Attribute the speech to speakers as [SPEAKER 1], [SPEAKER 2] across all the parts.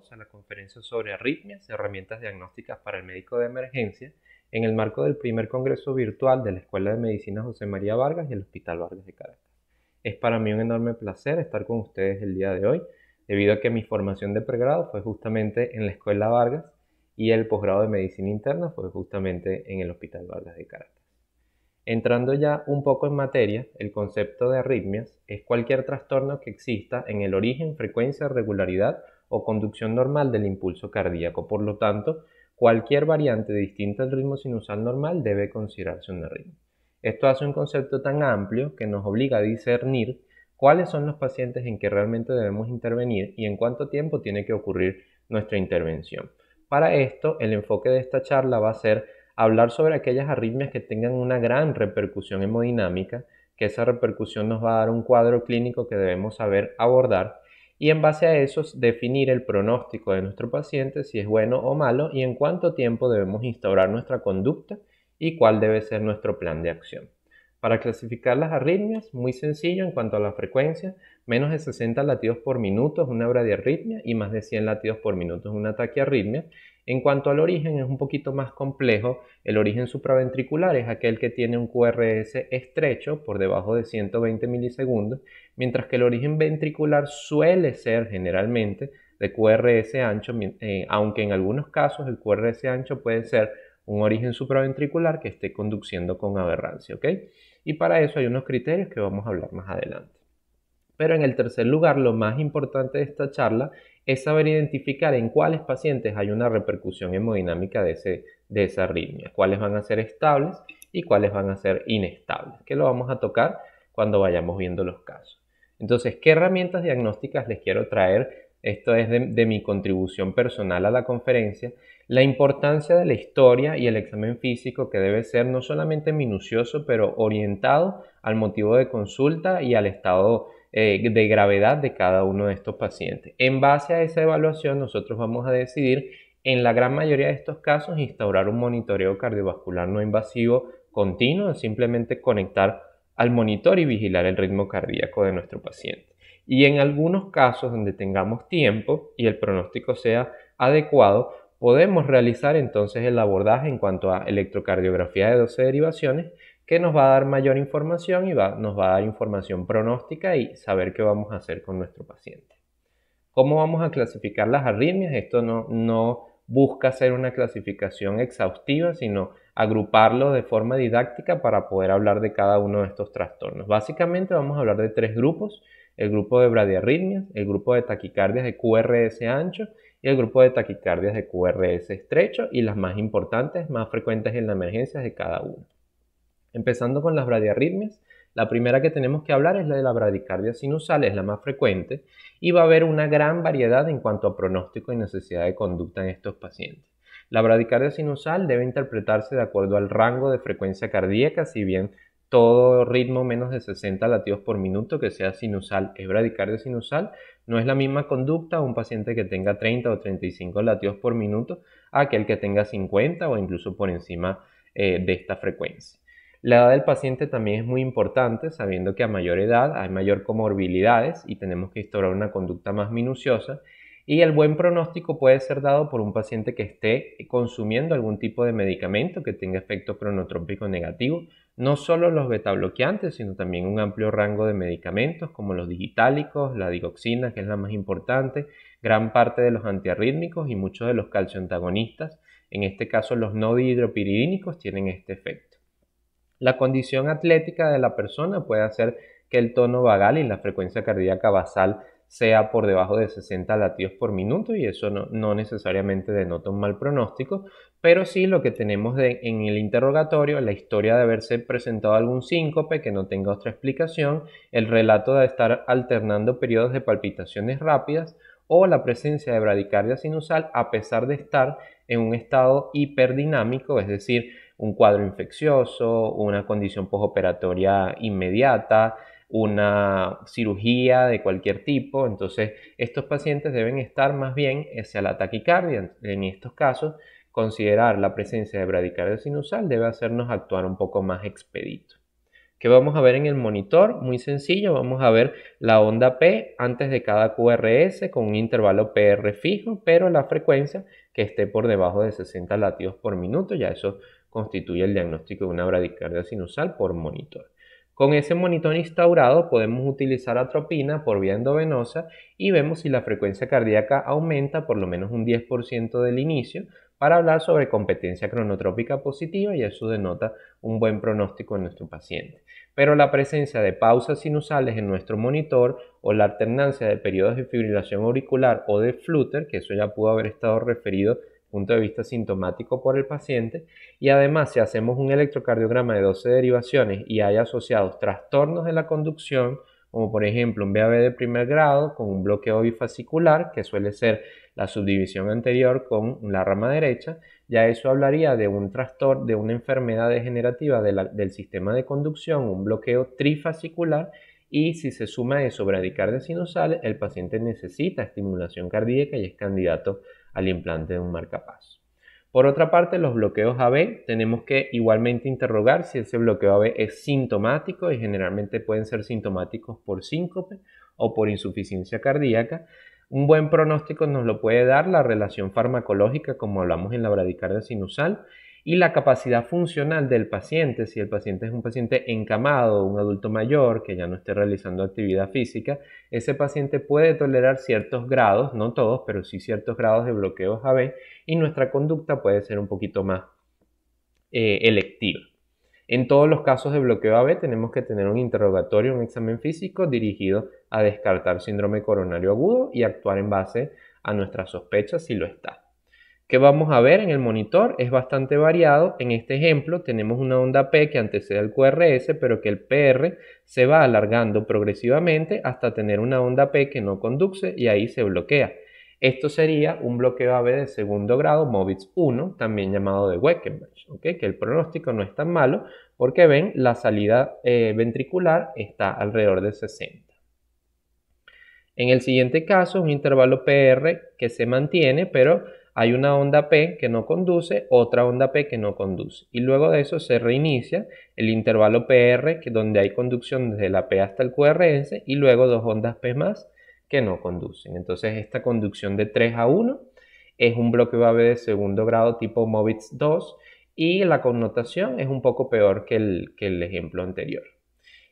[SPEAKER 1] todos a la conferencia sobre arritmias, herramientas diagnósticas para el médico de emergencia, en el marco del primer congreso virtual de la Escuela de Medicina José María Vargas y el Hospital Vargas de Caracas. Es para mí un enorme placer estar con ustedes el día de hoy, debido a que mi formación de pregrado fue justamente en la Escuela Vargas y el posgrado de Medicina Interna fue justamente en el Hospital Vargas de Caracas. Entrando ya un poco en materia, el concepto de arritmias es cualquier trastorno que exista en el origen, frecuencia, regularidad o conducción normal del impulso cardíaco. Por lo tanto, cualquier variante distinta al ritmo sinusal normal debe considerarse una arritmia. Esto hace un concepto tan amplio que nos obliga a discernir cuáles son los pacientes en que realmente debemos intervenir y en cuánto tiempo tiene que ocurrir nuestra intervención. Para esto, el enfoque de esta charla va a ser hablar sobre aquellas arritmias que tengan una gran repercusión hemodinámica, que esa repercusión nos va a dar un cuadro clínico que debemos saber abordar y en base a eso definir el pronóstico de nuestro paciente, si es bueno o malo y en cuánto tiempo debemos instaurar nuestra conducta y cuál debe ser nuestro plan de acción. Para clasificar las arritmias, muy sencillo en cuanto a la frecuencia, menos de 60 latidos por minuto es una bradiarritmia y más de 100 latidos por minuto es una taquiarritmia. En cuanto al origen, es un poquito más complejo. El origen supraventricular es aquel que tiene un QRS estrecho por debajo de 120 milisegundos, mientras que el origen ventricular suele ser generalmente de QRS ancho, aunque en algunos casos el QRS ancho puede ser un origen supraventricular que esté conduciendo con aberrancia, ¿ok? Y para eso hay unos criterios que vamos a hablar más adelante. Pero en el tercer lugar, lo más importante de esta charla es saber identificar en cuáles pacientes hay una repercusión hemodinámica de esa arritmia, cuáles van a ser estables y cuáles van a ser inestables, que lo vamos a tocar cuando vayamos viendo los casos. Entonces, ¿qué herramientas diagnósticas les quiero traer? Esto es de mi contribución personal a la conferencia. La importancia de la historia y el examen físico, que debe ser no solamente minucioso, pero orientado al motivo de consulta y al estado de gravedad de cada uno de estos pacientes. En base a esa evaluación, nosotros vamos a decidir, en la gran mayoría de estos casos, instaurar un monitoreo cardiovascular no invasivo continuo, simplemente conectar al monitor y vigilar el ritmo cardíaco de nuestro paciente. Y en algunos casos donde tengamos tiempo y el pronóstico sea adecuado, podemos realizar entonces el abordaje en cuanto a electrocardiografía de 12 derivaciones, que nos va a dar mayor información y nos va a dar información pronóstica y saber qué vamos a hacer con nuestro paciente. ¿Cómo vamos a clasificar las arritmias? Esto no busca hacer una clasificación exhaustiva, sino agruparlo de forma didáctica para poder hablar de cada uno de estos trastornos. Básicamente vamos a hablar de tres grupos: el grupo de bradiarritmias, el grupo de taquicardias de QRS ancho y el grupo de taquicardias de QRS estrecho, y las más importantes, más frecuentes en la emergencia de cada uno. Empezando con las bradiarritmias, la primera que tenemos que hablar es la de la bradicardia sinusal, es la más frecuente y va a haber una gran variedad en cuanto a pronóstico y necesidad de conducta en estos pacientes. La bradicardia sinusal debe interpretarse de acuerdo al rango de frecuencia cardíaca, si bien todo ritmo menos de 60 latidos por minuto que sea sinusal es bradicardia sinusal, no es la misma conducta un paciente que tenga 30 o 35 latidos por minuto a aquel que tenga 50 o incluso por encima de esta frecuencia. La edad del paciente también es muy importante, sabiendo que a mayor edad hay mayor comorbilidades y tenemos que instaurar una conducta más minuciosa. Y el buen pronóstico puede ser dado por un paciente que esté consumiendo algún tipo de medicamento que tenga efecto cronotrópico negativo, no solo los betabloqueantes, sino también un amplio rango de medicamentos como los digitálicos, la digoxina, que es la más importante, gran parte de los antiarrítmicos y muchos de los calcioantagonistas. En este caso, los no dihidropiridínicos tienen este efecto. La condición atlética de la persona puede hacer que el tono vagal y la frecuencia cardíaca basal sea por debajo de 60 latidos por minuto, y eso no necesariamente denota un mal pronóstico, pero sí lo que tenemos en el interrogatorio, la historia de haberse presentado algún síncope que no tenga otra explicación, el relato de estar alternando periodos de palpitaciones rápidas o la presencia de bradicardia sinusal a pesar de estar en un estado hiperdinámico, es decir, un cuadro infeccioso, una condición postoperatoria inmediata, una cirugía de cualquier tipo. Entonces, estos pacientes deben estar más bien hacia la taquicardia. En estos casos, considerar la presencia de bradicardia sinusal debe hacernos actuar un poco más expedito. ¿Qué vamos a ver en el monitor? Muy sencillo, vamos a ver la onda P antes de cada QRS con un intervalo PR fijo, pero la frecuencia que esté por debajo de 60 latidos por minuto, ya eso constituye el diagnóstico de una bradicardia sinusal por monitor. Con ese monitor instaurado podemos utilizar atropina por vía endovenosa y vemos si la frecuencia cardíaca aumenta por lo menos un 10% del inicio para hablar sobre competencia cronotrópica positiva, y eso denota un buen pronóstico en nuestro paciente. Pero la presencia de pausas sinusales en nuestro monitor o la alternancia de periodos de fibrilación auricular o de flutter, que eso ya pudo haber estado referido desde el punto de vista sintomático por el paciente, y además si hacemos un electrocardiograma de 12 derivaciones y hay asociados trastornos de la conducción, como por ejemplo un VAB de primer grado con un bloqueo bifascicular, que suele ser la subdivisión anterior con la rama derecha, ya eso hablaría de un trastorno, de una enfermedad degenerativa del sistema de conducción, un bloqueo trifascicular, y si se suma a eso bradicardia sinusal, el paciente necesita estimulación cardíaca y es candidato al implante de un marcapasos. Por otra parte, los bloqueos AB, tenemos que igualmente interrogar si ese bloqueo AB es sintomático, y generalmente pueden ser sintomáticos por síncope o por insuficiencia cardíaca. Un buen pronóstico nos lo puede dar la relación farmacológica, como hablamos en la bradicardia sinusal, y la capacidad funcional del paciente. Si el paciente es un paciente encamado, un adulto mayor que ya no esté realizando actividad física, ese paciente puede tolerar ciertos grados, no todos, pero sí ciertos grados de bloqueos AB, y nuestra conducta puede ser un poquito más electiva. En todos los casos de bloqueo AB tenemos que tener un interrogatorio, un examen físico dirigido a descartar síndrome coronario agudo y actuar en base a nuestras sospechas si lo está. ¿Qué vamos a ver en el monitor? Es bastante variado. En este ejemplo tenemos una onda P que antecede al QRS, pero que el PR se va alargando progresivamente hasta tener una onda P que no conduce y ahí se bloquea. Esto sería un bloqueo AB de segundo grado, Mobitz 1, también llamado de Weckenbach, ¿okay? Que el pronóstico no es tan malo porque ven, la salida ventricular está alrededor de 60. En el siguiente caso, un intervalo PR que se mantiene, pero hay una onda P que no conduce, otra onda P que no conduce. Y luego de eso se reinicia el intervalo PR, donde hay conducción desde la P hasta el QRS, y luego dos ondas P más que no conducen. Entonces esta conducción de 3 a 1 es un bloqueo AB de segundo grado tipo Mobitz 2, y la connotación es un poco peor que el ejemplo anterior.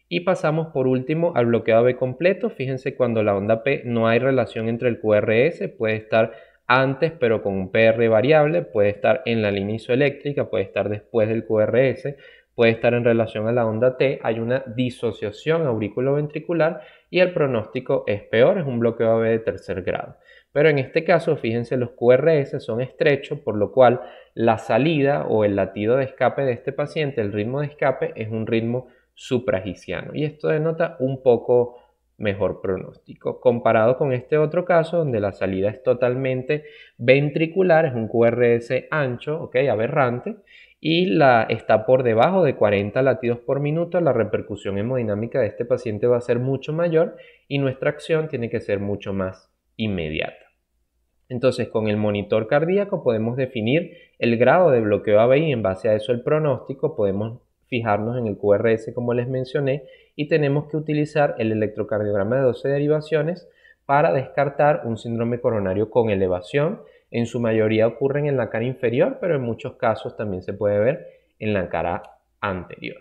[SPEAKER 1] Y pasamos por último al bloqueo AB completo. Fíjense, cuando la onda P no hay relación entre el QRS, puede estar antes pero con un PR variable, puede estar en la línea isoeléctrica, puede estar después del QRS, puede estar en relación a la onda T, hay una disociación auriculoventricular y el pronóstico es peor, es un bloqueo AB de tercer grado. Pero en este caso, fíjense, los QRS son estrechos, por lo cual la salida o el latido de escape de este paciente, el ritmo de escape, es un ritmo supragiciano, y esto denota un poco mejor pronóstico comparado con este otro caso donde la salida es totalmente ventricular, es un QRS ancho, ¿ok? Aberrante, y está por debajo de 40 latidos por minuto. La repercusión hemodinámica de este paciente va a ser mucho mayor y nuestra acción tiene que ser mucho más inmediata. Entonces, con el monitor cardíaco podemos definir el grado de bloqueo AB y en base a eso el pronóstico. Podemos fijarnos en el QRS como les mencioné y tenemos que utilizar el electrocardiograma de 12 derivaciones para descartar un síndrome coronario con elevación. En su mayoría ocurren en la cara inferior, pero en muchos casos también se puede ver en la cara anterior.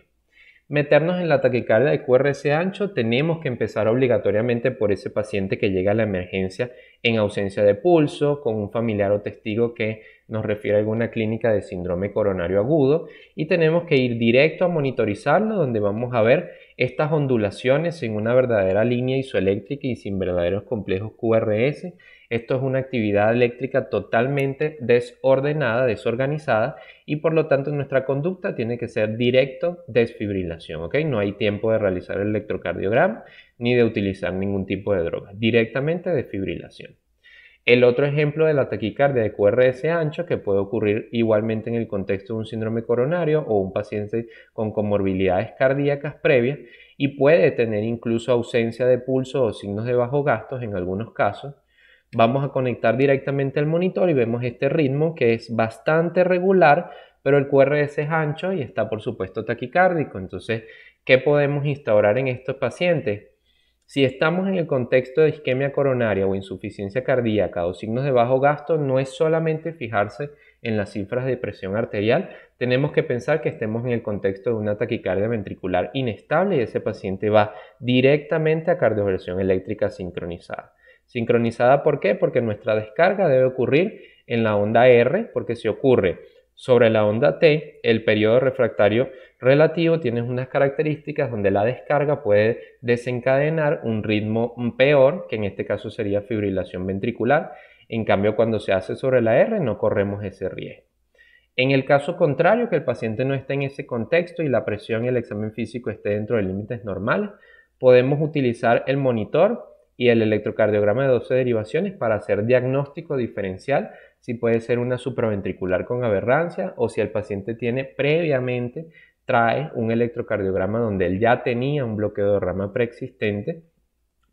[SPEAKER 1] Meternos en la taquicardia de QRS ancho, tenemos que empezar obligatoriamente por ese paciente que llega a la emergencia en ausencia de pulso, con un familiar o testigo que nos refiere a alguna clínica de síndrome coronario agudo, y tenemos que ir directo a monitorizarlo, donde vamos a ver estas ondulaciones en una verdadera línea isoeléctrica y sin verdaderos complejos QRS. Esto es una actividad eléctrica totalmente desordenada, desorganizada, y por lo tanto nuestra conducta tiene que ser directo desfibrilación, ¿ok? No hay tiempo de realizar el electrocardiograma ni de utilizar ningún tipo de droga, directamente desfibrilación. El otro ejemplo de la taquicardia de QRS ancho, que puede ocurrir igualmente en el contexto de un síndrome coronario o un paciente con comorbilidades cardíacas previas, y puede tener incluso ausencia de pulso o signos de bajo gastos en algunos casos. Vamos a conectar directamente al monitor y vemos este ritmo que es bastante regular, pero el QRS es ancho y está por supuesto taquicárdico. Entonces, ¿Qué podemos instaurar en estos pacientes? Si estamos en el contexto de isquemia coronaria o insuficiencia cardíaca o signos de bajo gasto, no es solamente fijarse en las cifras de presión arterial, tenemos que pensar que estemos en el contexto de una taquicardia ventricular inestable y ese paciente va directamente a cardioversión eléctrica sincronizada. ¿Sincronizada por qué? Porque nuestra descarga debe ocurrir en la onda R, porque si ocurre sobre la onda T, el periodo refractario relativo tiene unas características donde la descarga puede desencadenar un ritmo peor, que en este caso sería fibrilación ventricular. En cambio, cuando se hace sobre la R no corremos ese riesgo. En el caso contrario, que el paciente no esté en ese contexto y la presión y el examen físico esté dentro de límites normales, podemos utilizar el monitor y el electrocardiograma de 12 derivaciones para hacer diagnóstico diferencial, si puede ser una supraventricular con aberrancia o si el paciente tiene previamente trae un electrocardiograma donde él ya tenía un bloqueo de rama preexistente.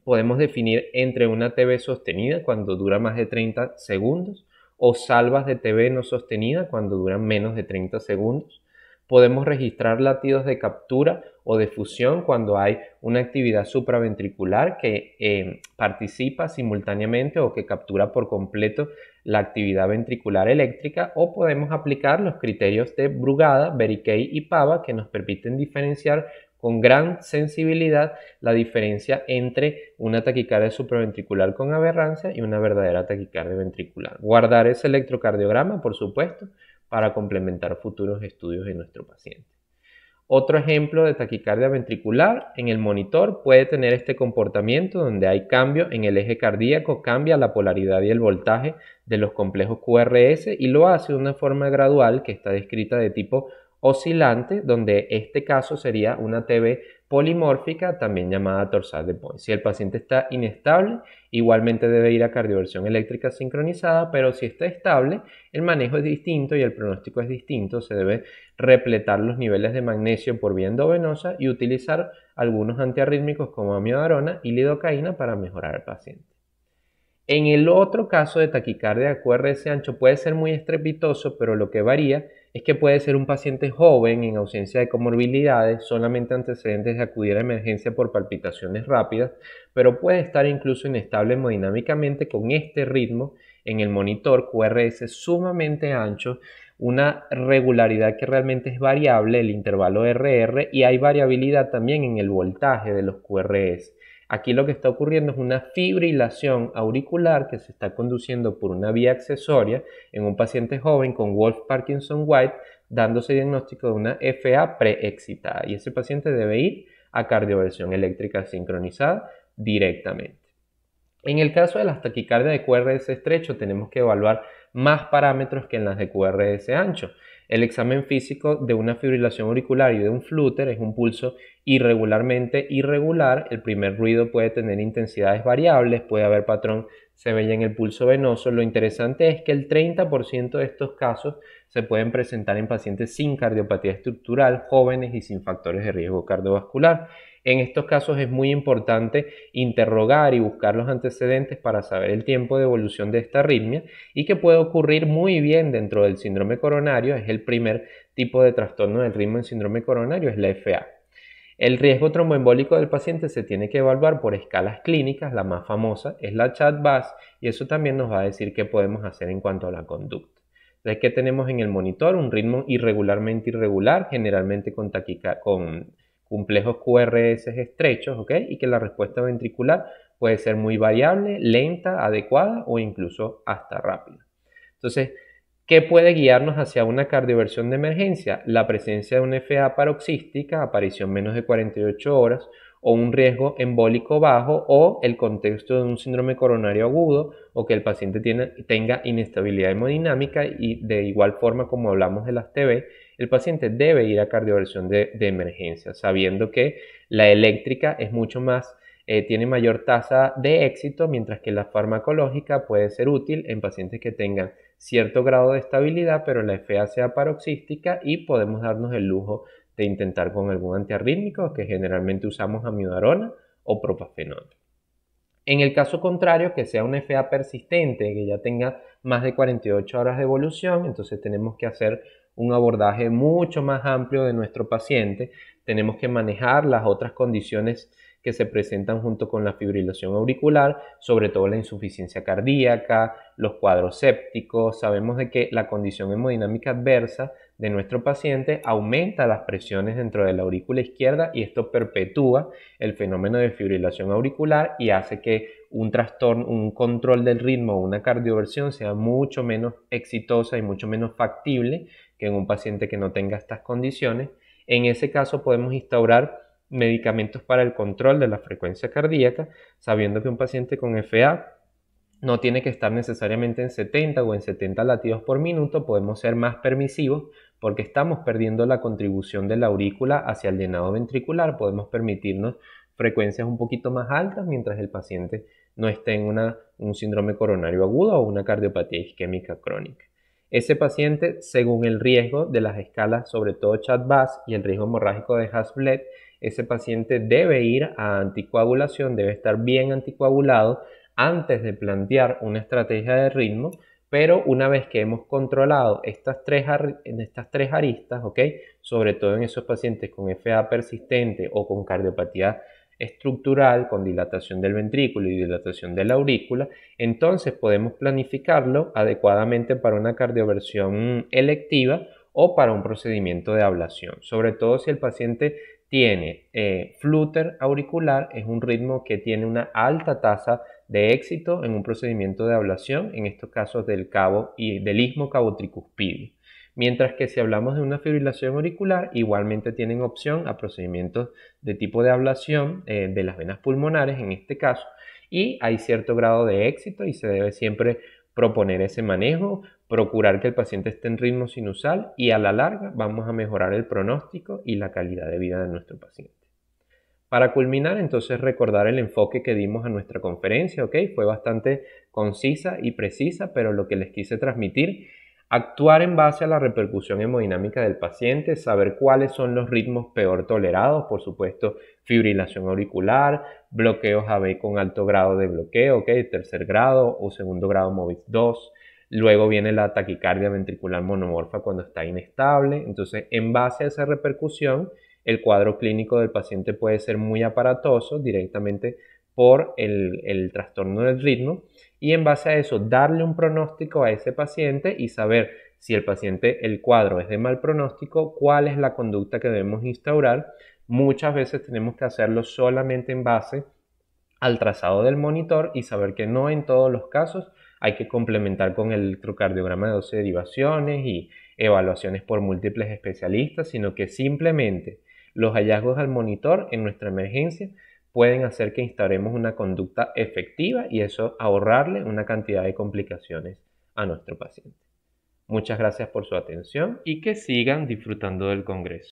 [SPEAKER 1] Podemos definir entre una TB sostenida cuando dura más de 30 segundos o salvas de TB no sostenida cuando duran menos de 30 segundos. Podemos registrar latidos de captura o de fusión cuando hay una actividad supraventricular que participa simultáneamente o que captura por completo la actividad ventricular eléctrica, o podemos aplicar los criterios de Brugada, Berikay y Pava que nos permiten diferenciar con gran sensibilidad la diferencia entre una taquicardia supraventricular con aberrancia y una verdadera taquicardia ventricular. Guardar ese electrocardiograma, por supuesto, para complementar futuros estudios en nuestro paciente. Otro ejemplo de taquicardia ventricular en el monitor puede tener este comportamiento donde hay cambio en el eje cardíaco, cambia la polaridad y el voltaje de los complejos QRS y lo hace de una forma gradual que está descrita de tipo oscilante, donde este caso sería una TB polimórfica, también llamada torsal de Point. Si el paciente está inestable, igualmente debe ir a cardioversión eléctrica sincronizada, pero si está estable, el manejo es distinto y el pronóstico es distinto. Se debe repletar los niveles de magnesio por vía endovenosa y utilizar algunos antiarrítmicos como amiodarona y lidocaína para mejorar al paciente. En el otro caso de taquicardia de QRS ancho puede ser muy estrepitoso, pero lo que varía es que puede ser un paciente joven en ausencia de comorbilidades, solamente antecedentes de acudir a emergencia por palpitaciones rápidas, pero puede estar incluso inestable hemodinámicamente con este ritmo en el monitor QRS sumamente ancho, una regularidad que realmente es variable, el intervalo RR, y hay variabilidad también en el voltaje de los QRS. Aquí lo que está ocurriendo es una fibrilación auricular que se está conduciendo por una vía accesoria en un paciente joven con Wolff-Parkinson-White, dándose diagnóstico de una FA preexcitada. Y ese paciente debe ir a cardioversión eléctrica sincronizada directamente. En el caso de las taquicardias de QRS estrecho tenemos que evaluar más parámetros que en las de QRS ancho. El examen físico de una fibrilación auricular y de un flúter es un pulso irregularmente irregular. El primer ruido puede tener intensidades variables, puede haber patrón sevilla en el pulso venoso. Lo interesante es que el 30% de estos casos se pueden presentar en pacientes sin cardiopatía estructural, jóvenes y sin factores de riesgo cardiovascular. En estos casos es muy importante interrogar y buscar los antecedentes para saber el tiempo de evolución de esta arritmia y que puede ocurrir muy bien dentro del síndrome coronario. Es el primer tipo de trastorno del ritmo en síndrome coronario, es la FA. El riesgo tromboembólico del paciente se tiene que evaluar por escalas clínicas, la más famosa es la CHA2DS y eso también nos va a decir qué podemos hacer en cuanto a la conducta. Entonces, ¿qué tenemos en el monitor? Un ritmo irregularmente irregular, generalmente con complejos QRS estrechos, ¿ok? Y que la respuesta ventricular puede ser muy variable, lenta, adecuada o incluso hasta rápida. Entonces, ¿qué puede guiarnos hacia una cardioversión de emergencia? La presencia de una FA paroxística, aparición menos de 48 horas, o un riesgo embólico bajo, o el contexto de un síndrome coronario agudo, o que el paciente tenga inestabilidad hemodinámica, y de igual forma como hablamos de las TB, el paciente debe ir a cardioversión de emergencia, sabiendo que la eléctrica es mucho más, tiene mayor tasa de éxito, mientras que la farmacológica puede ser útil en pacientes que tengan cierto grado de estabilidad, pero la FA sea paroxística y podemos darnos el lujo de intentar con algún antiarrítmico, que generalmente usamos amiodarona o propafenol. En el caso contrario, que sea una FA persistente, que ya tenga más de 48 horas de evolución, entonces tenemos que hacer un abordaje mucho más amplio de nuestro paciente. Tenemos que manejar las otras condiciones que se presentan junto con la fibrilación auricular, sobre todo la insuficiencia cardíaca, los cuadros sépticos. Sabemos de que la condición hemodinámica adversa de nuestro paciente aumenta las presiones dentro de la aurícula izquierda y esto perpetúa el fenómeno de fibrilación auricular y hace que un trastorno, un control del ritmo o una cardioversión sea mucho menos exitosa y mucho menos factible que en un paciente que no tenga estas condiciones. En ese caso podemos instaurar medicamentos para el control de la frecuencia cardíaca, sabiendo que un paciente con FA no tiene que estar necesariamente en 70 o en 70 latidos por minuto, podemos ser más permisivos porque estamos perdiendo la contribución de la aurícula hacia el llenado ventricular, podemos permitirnos frecuencias un poquito más altas mientras el paciente no esté en un síndrome coronario agudo o una cardiopatía isquémica crónica. Ese paciente, según el riesgo de las escalas, sobre todo CHA2-VAS y el riesgo hemorrágico de Hasbled, ese paciente debe ir a anticoagulación, debe estar bien anticoagulado antes de plantear una estrategia de ritmo, pero una vez que hemos controlado estas tres aristas, ¿ok? Sobre todo en esos pacientes con FA persistente o con cardiopatía estructural, con dilatación del ventrículo y dilatación de la aurícula, entonces podemos planificarlo adecuadamente para una cardioversión electiva o para un procedimiento de ablación, sobre todo si el paciente tiene flúter auricular, es un ritmo que tiene una alta tasa de éxito en un procedimiento de ablación, en estos casos del cabo y del istmo cabo-tricuspidio. Mientras que si hablamos de una fibrilación auricular, igualmente tienen opción a procedimientos de tipo de ablación de las venas pulmonares en este caso, y hay cierto grado de éxito y se debe siempre proponer ese manejo, procurar que el paciente esté en ritmo sinusal y a la larga vamos a mejorar el pronóstico y la calidad de vida de nuestro paciente. Para culminar, entonces recordar el enfoque que dimos a nuestra conferencia, ¿ok? Fue bastante concisa y precisa, pero lo que les quise transmitir, actuar en base a la repercusión hemodinámica del paciente, saber cuáles son los ritmos peor tolerados, por supuesto, fibrilación auricular, bloqueos AB con alto grado de bloqueo, ¿ok? Tercer grado o segundo grado MOVIX 2. Luego viene la taquicardia ventricular monomorfa cuando está inestable. Entonces, en base a esa repercusión, el cuadro clínico del paciente puede ser muy aparatoso directamente por el trastorno del ritmo y en base a eso darle un pronóstico a ese paciente y saber si el paciente, el cuadro es de mal pronóstico, cuál es la conducta que debemos instaurar. Muchas veces tenemos que hacerlo solamente en base al trazado del monitor y saber que no en todos los casos hay que complementar con el electrocardiograma de 12 derivaciones y evaluaciones por múltiples especialistas, sino que simplemente los hallazgos al monitor en nuestra emergencia pueden hacer que instauremos una conducta efectiva y eso ahorrarle una cantidad de complicaciones a nuestro paciente. Muchas gracias por su atención y que sigan disfrutando del Congreso.